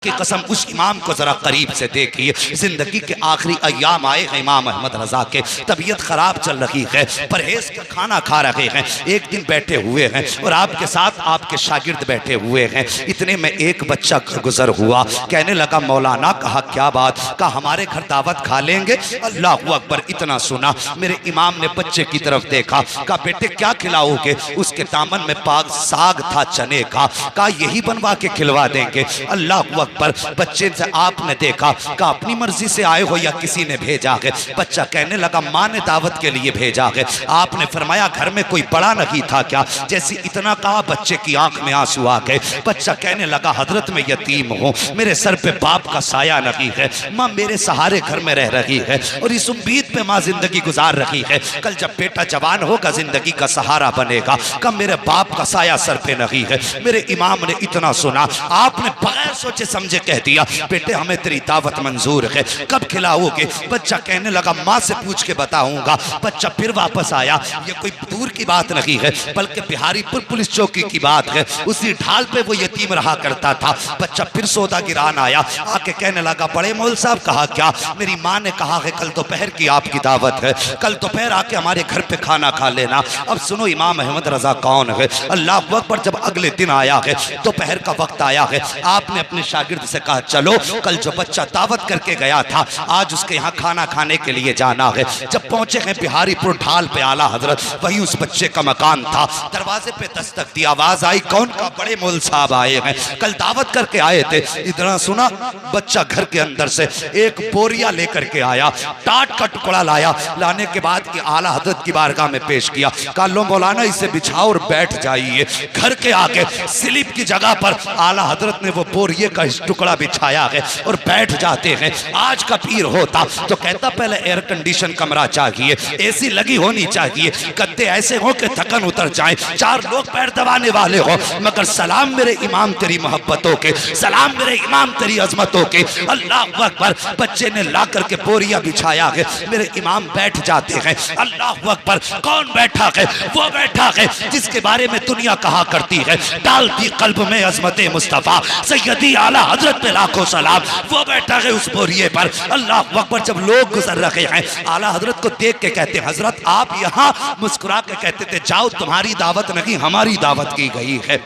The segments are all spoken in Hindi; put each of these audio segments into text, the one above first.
की कसम उस इमाम को जरा करीब से देखिए। जिंदगी के आखिरी अय्याम आए हैं इमाम अहमद रजा के, तबीयत खराब चल रही है, परहेज का खाना खा रहे हैं। एक दिन बैठे हुए हैं और आपके साथ आपके शागिर्द बैठे हुए हैं। इतने में एक बच्चा गुजर हुआ, कहने लगा मौलाना, कहा क्या बात, कहा हमारे घर दावत खा लेंगे। अल्लाह अकबर, इतना सुना मेरे इमाम ने बच्चे की तरफ देखा, कहा बेटे क्या खिलाओगे। उसके दामन में पाक साग था चने का, कहा यही बनवा के खिलवा देंगे। अल्लाह अकबर, बच्चे से आपने देखा, कहा अपनी मर्जी से आए हो या किसी ने भेजा है। बच्चा कहने लगा माँ ने दावत के लिए भेजा है। आपने फरमाया घर में कोई बड़ा नहीं था क्या। जैसे इतना कहा बच्चे की आंख में आंसू आ गए। बच्चा कहने लगा हजरत मैं यतीम हूँ, मेरे सर पे बाप का साया नहीं है, माँ मेरे सहारे घर में रह रही है और इस उम्मीद पे माँ जिंदगी गुजार रही है कल जब बेटा जवान होगा जिंदगी का सहारा बनेगा। कब मेरे बाप का साया सर पे नहीं है। मेरे इमाम ने इतना सुना, आपने बगैर सोचे समझे कह दिया बेटे हमें तेरी दावत मंजूर है, कब खिलाओगे। बच्चा कहने लगा माँ से पूछ के बताऊंगा। बच्चा फिर वापस आया, ये कोई दूर की बात नहीं है बल्कि बिहारीपुर पुलिस चौकी की बात है। उसी ढाल पे वो यतीम रहा करता था। बच्चा फिर सौदा गिरान आया, आके कहने लगा बड़े मौल साहब, कहा क्या। मेरी माँ ने कहा है कल दोपहर की आपकी दावत है, कल दोपहर आके हमारे घर पे खाना खा लेना। अब सुनो इमाम अहमद रजा कौन है। अल्लाह अकबर, जब अगले दिन आया है, दोपहर का वक्त आया है, आपने अपने शागिर्द से कहा चलो कल जो बच्चा दावत करके गया था आज उसके यहाँ खाना खाने के लिए जाना है। जब पहुंचे हैं बिहारीपुर ढाल पे आला हजरत, वही उस बच्चे का मकान था। दरवाजे पे दस्तक दी, आवाज आई कौन, का बड़े मौल साहब आए हैं, कल दावत करके आए थे। इतना सुना बच्चा घर के अंदर से एक बोरिया लेकर के आया, टाट का टुकड़ा लाया। लाने के बाद आला हजरत की बारगाह में पेश किया, कहा लो मौलाना इसे बिछाओ और बैठ जाइए। घर के आगे स्लिप की जगह पर आला हजरत ने वो बोरिये का टुकड़ा बिछाया है और बैठ जाते हैं। आज का पीर होता तो कहता पहले एयर कंडीशन कमरा चाहिए, एसी लगी होनी चाहिए, गद्दे ऐसे हो कि थकन उतर जाए, चार लोग पैर दबाने वाले हो। मगर सलाम मेरे इमाम तेरी मोहब्बतों के, सलाम मेरे इमाम तेरी अजमतों के। अल्लाह अकबर, बच्चे ने ला करके बोरिया बिछाया है, मेरे इमाम बैठ जाते हैं। अल्लाह अकबर, कौन बैठा है, वो बैठा है जिसके बारे में दुनिया कहा करती है डालती कल्ब में अजमत मुस्तफा सैयदी आला हजरत पे लाखों सलाम, वो बैठा है उस बोरिये पर। अल्लाह अकबर, जब लोग गुजर रहे हैं आला हजरत को देख के कहते हजरत आप यहाँ, मुस्कुरा के कहते थे जाओ तुम्हारी दावत नहीं हमारी दावत की गई है,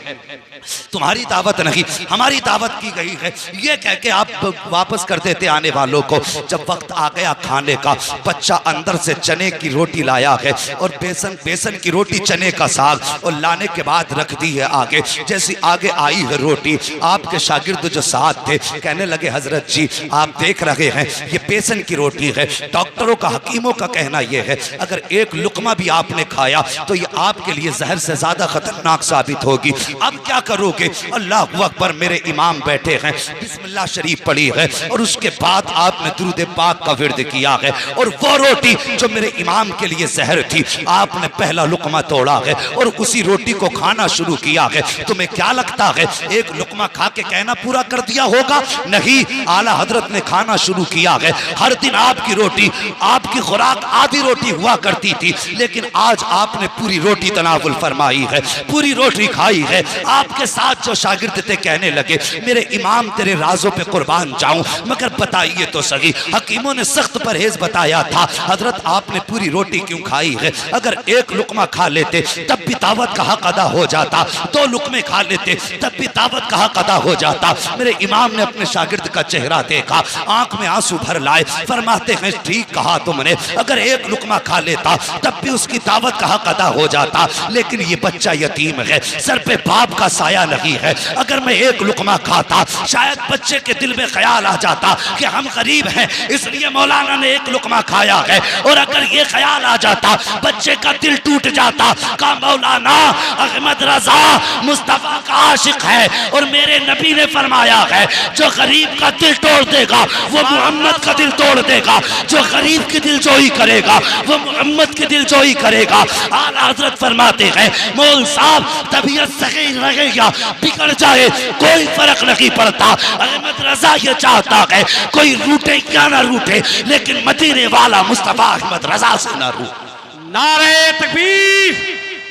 तुम्हारी दावत नहीं हमारी दावत की गई है। ये कह के आप वापस कर देते आने वालों को। जब वक्त आ गया खाने का, बच्चा अंदर से चने की रोटी लाया है और बेसन की रोटी चने का साग, और लाने के बाद रख दी है आगे। जैसी आगे आई है रोटी, आपके शागिर्द जो साथ थे कहने लगे हजरत जी आप देख रहे हैं ये बेसन की रोटी है, डॉक्टरों का हकीमों का कहना यह है अगर एक लुकमा भी आपने खाया तो ये आपके लिए जहर से ज्यादा खतरनाक साबित होगी। अब क्या करोगे। अल्लाह अकबर, मेरे इमाम बैठे हैं, बिस्मिल्लाह शरीफ पढ़ी है और उसके बाद आपने दुरूद पाक का विर्द किया है और वो रोटी जो मेरे इमाम के लिए जहर थी आपने पहला लुकमा तोड़ा है और उसी रोटी को खाना शुरू किया है। तुम्हें क्या लगता है एक लुकमा खा के कहना पूरा कर दिया होगा? नहीं, आला हजरत ने खाना शुरू किया है। हर दिन आपकी रोटी, आपकी खुराक आधी रोटी हुआ करती थी, लेकिन आज आपने पूरी रोटी तनावुल फरमाई है, पूरी रोटी खाई है। आपके साथ जो शागिर्द थे कहने लगे मेरे इमाम तेरे राजों पे कुर्बान जाऊं, मगर बताइए तो सही, हकीमों ने सख्त परहेज बताया था, हजरत आपने पूरी रोटी क्यों खाई है? अगर एक लुकमा खा लेते तब भी दावत का हक अदा हो जाता, दो लुकमे खा लेते तब भी दावत का हक अदा हो जाता। मेरे इमाम ने अपने शागिर्द का चेहरा देखा, आंख में आंसू भर लाए, फरमाते हैं ठीक कहा तुमने, अगर एक लुकमा खा लेता तब भी उसकी दावत का हक अदा हो जाता, लेकिन ये बच्चा यतीम है, सर पे बाप का साया नहीं है। अगर मैं एक लुकमा खाता शायद बच्चे के दिल में ख्याल आ जाता कि हम गरीब हैं इसलिए मौलाना ने एक लुकमा खाया है, और अगर ये ख्याल आ जाता बच्चे का दिल टूट जाता का मौलाना अहमद रजा मुस्तफा का आशिक है और मेरे नबी ने फरमाया है जो गरीब का दिल तोड़ देगा वो मोहम्मद का दिल तोड़ देगा, जो गरीब की दिल जोई करेगा वो मोहम्मद की दिल जोई करेगा। आला हजरत फरमाते हैं मौल साहब तबीयत सही रहे या बिगड़ जाए कोई फर्क नहीं पड़ता, अहमद रजा ये चाहता है कोई रूठे या ना रूठे लेकिन मदीने वाला मुस्तफा अहमद रजा से ना रूठे। नारे तकबीर,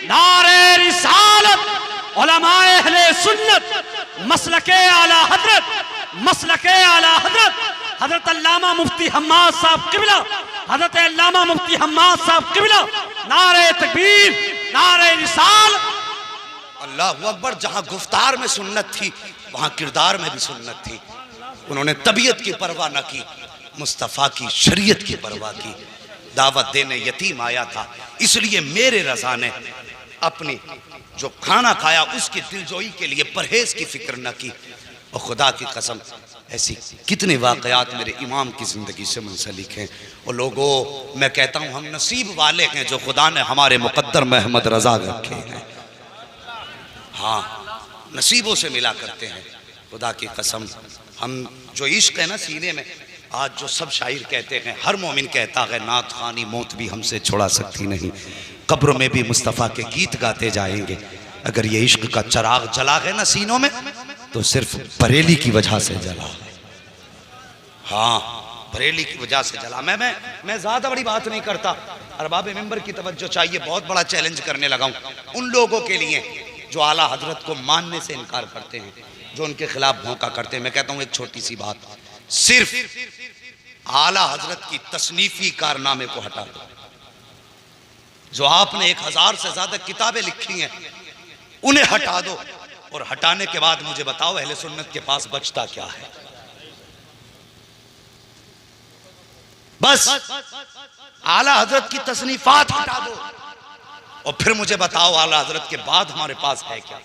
नारे रिसालत, उलमाए अहले सुन्नत, मसलके आला हजरत मसलके आला हजरत हजरत अल्लामा मुफ्ती हम्माद साहब किबला, हजरत अल्लामा मुफ्ती हम्माद साहब किबला, नारे तकबीर, नारे रिसाल। अल्लाह अकबर। जहां गुफ्तार में सुन्नत थी वहां किरदार में भी सुन्नत थी। उन्होंने तबीयत की परवाह न की, मुस्तफ़ा की शरीयत की परवाह की। दावत देने यतीम आया था, इसलिए मेरे रज़ा ने अपनी जो खाना खाया उसकी दिलजोई के लिए परहेज की फिक्र न की। और खुदा की कसम ऐसी कितने वाक़यात मेरे इमाम की ज़िंदगी से मुंसलिक हैं। और लोगों, मैं कहता हूँ हम नसीब वाले हैं जो खुदा ने हमारे मुक़द्दर में अहमद रज़ा रखे हैं। हाँ, नसीबों से मिला करते हैं। खुदा की कसम, हम जो इश्क है ना सीने में, आज जो सब शायर कहते हैं, हर मोमिन कहता है नात खानी मौत भी हमसे छुड़ा सकती नहीं, कब्र में भी मुस्तफ़ा के गीत गाते जाएंगे। अगर ये इश्क का चराग जला है ना सीनों में तो सिर्फ बरेली की वजह से जला। हाँ, बरेली की वजह से जला। मैं ज़्यादा बड़ी बात नहीं करता, अरबाब मिंबर की तवज्जो चाहिए। बहुत बड़ा चैलेंज करने लगा हूँ उन लोगों के लिए जो आला हजरत को मानने से इनकार करते हैं, जो उनके खिलाफ भौंका करते हैं। मैं कहता हूँ एक छोटी सी बात, सिर्फ आला हजरत की तसनीफी कारनामे को हटा दो। जो आपने 1000 से ज्यादा किताबें लिखी हैं उन्हें हटा दो, और हटाने के बाद मुझे बताओ अहले सुन्नत के पास बचता क्या है? बस आला हजरत की तसनीफात हटा दो और फिर मुझे बताओ आला हजरत के बाद हमारे पास है क्या?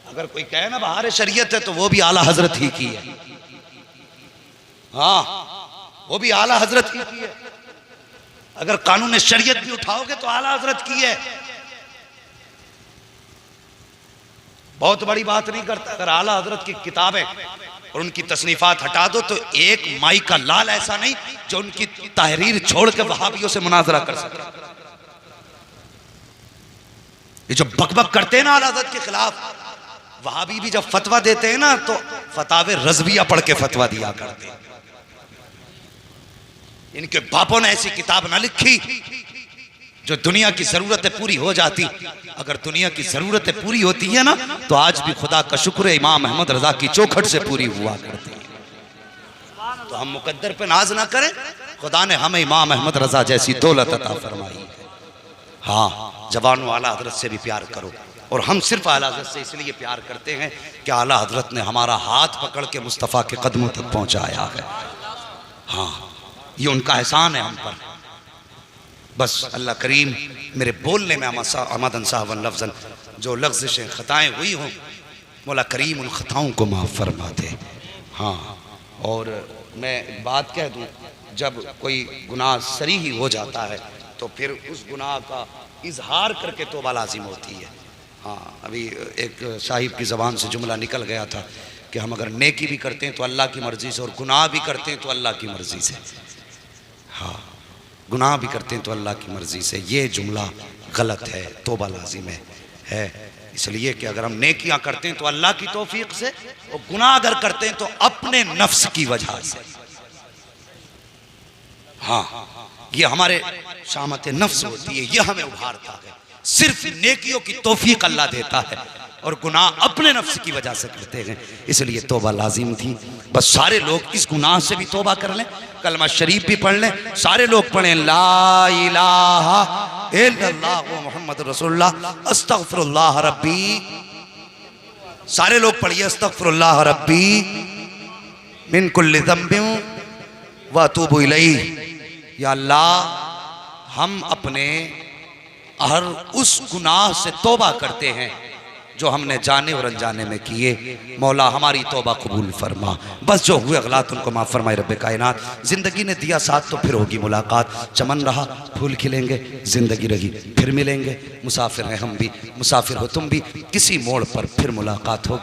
अगर कोई कहे ना बहार शरीयत है तो वो भी आला हजरत ही की है। हाँ, वो भी आला हजरत ही की है। अगर कानून शरीयत भी उठाओगे तो आला हजरत की है। बहुत बड़ी बात नहीं करता। अगर आला हजरत की किताबें और उनकी तसनीफात हटा दो तो एक माई का लाल ऐसा नहीं जो उनकी तहरीर छोड़ के वहाबियों से मुनाजरा कर सके। ये जो बकबक करते हैं ना आला हजरत के खिलाफ, वहाबी भी जब फतवा देते हैं ना तो फतावे रज़विया पढ़ के फतवा दिया करते हैं। इनके बापों ने ऐसी किताब ना लिखी जो दुनिया की जरूरतें पूरी हो जाती। अगर दुनिया की जरूरतें पूरी होती है ना तो आज भी खुदा का शुक्र है इमाम अहमद रजा की चौखट से पूरी हुआ करती है। तो हम मुकद्दर पे नाज ना करें, खुदा ने हमें इमाम अहमद रजा जैसी दौलत अता फरमाई है। हाँ, जवानों आला हजरत से भी प्यार करो। और हम सिर्फ आला हजरत से इसलिए प्यार करते हैं कि आला हजरत ने हमारा हाथ पकड़ के मुस्तफ़ा के कदमों तक पहुंचाया है। हाँ, ये उनका एहसान है हम पर। बस अल्लाह करीम मेरे बोलने में अमदन साहब लफ्ज़न जो लफ्ज़ें ख़ताएँ हुई हों, मौला करीम उन ख़ताओं को माफ़ फरमा दे। हाँ, और मैं बात कह दूँ, जब कोई गुनाह सरी ही हो जाता है तो फिर उस गुनाह का इजहार करके तौबा लाजिम होती है। हाँ, अभी एक साहिब की ज़बान से जुमला निकल गया था कि हम अगर नेकी भी करते हैं तो अल्लाह की मर्ज़ी से और गुनाह भी करते हैं तो अल्लाह की मर्ज़ी से। हाँ, गुनाह भी करते हैं तो अल्लाह की मर्ज़ी से। ये जुमला गलत है, तौबा लाजिम है। इसलिए कि अगर हम नेकियां करते हैं तो अल्लाह की तौफीक से, और गुनाह अगर करते हैं तो अपने नफ्स की वजह से। हाँ, ये हमारे शामत नफ्स होती है, ये हमें उभारता है। सिर्फ नेकियों की तौफीक अल्लाह देता है और गुनाह अपने नफ्स की वजह से करते हैं। इसलिए तौबा लाजिम थी। बस सारे लोग इस गुनाह से भी तौबा कर लें, कलमा शरीफ भी पढ़ लें। सारे लोग पढ़ें ला इलाहा इल्लल्लाह मुहम्मद रसूलुल्लाह अस्तगफिरुल्लाह रब्बी। सारे लोग पढ़िए अस्तगफिरुल्लाह रब्बी मिन कुल्लि ज़ंबिन व अतूबु इलैह। या अल्लाह, हम अपने हर उस गुनाह से तौबा करते हैं जो हमने जाने और अनजाने में किए। मौला हमारी तौबा कबूल फरमा। बस जो हुए गलत उनको माफ़ फरमाए रब्बे कायनात। ज़िंदगी ने दिया साथ तो फिर होगी मुलाकात। चमन रहा फूल खिलेंगे, ज़िंदगी रही फिर मिलेंगे। मुसाफिर हैं हम भी, मुसाफिर हो तुम भी, किसी मोड़ पर फिर मुलाकात होगी।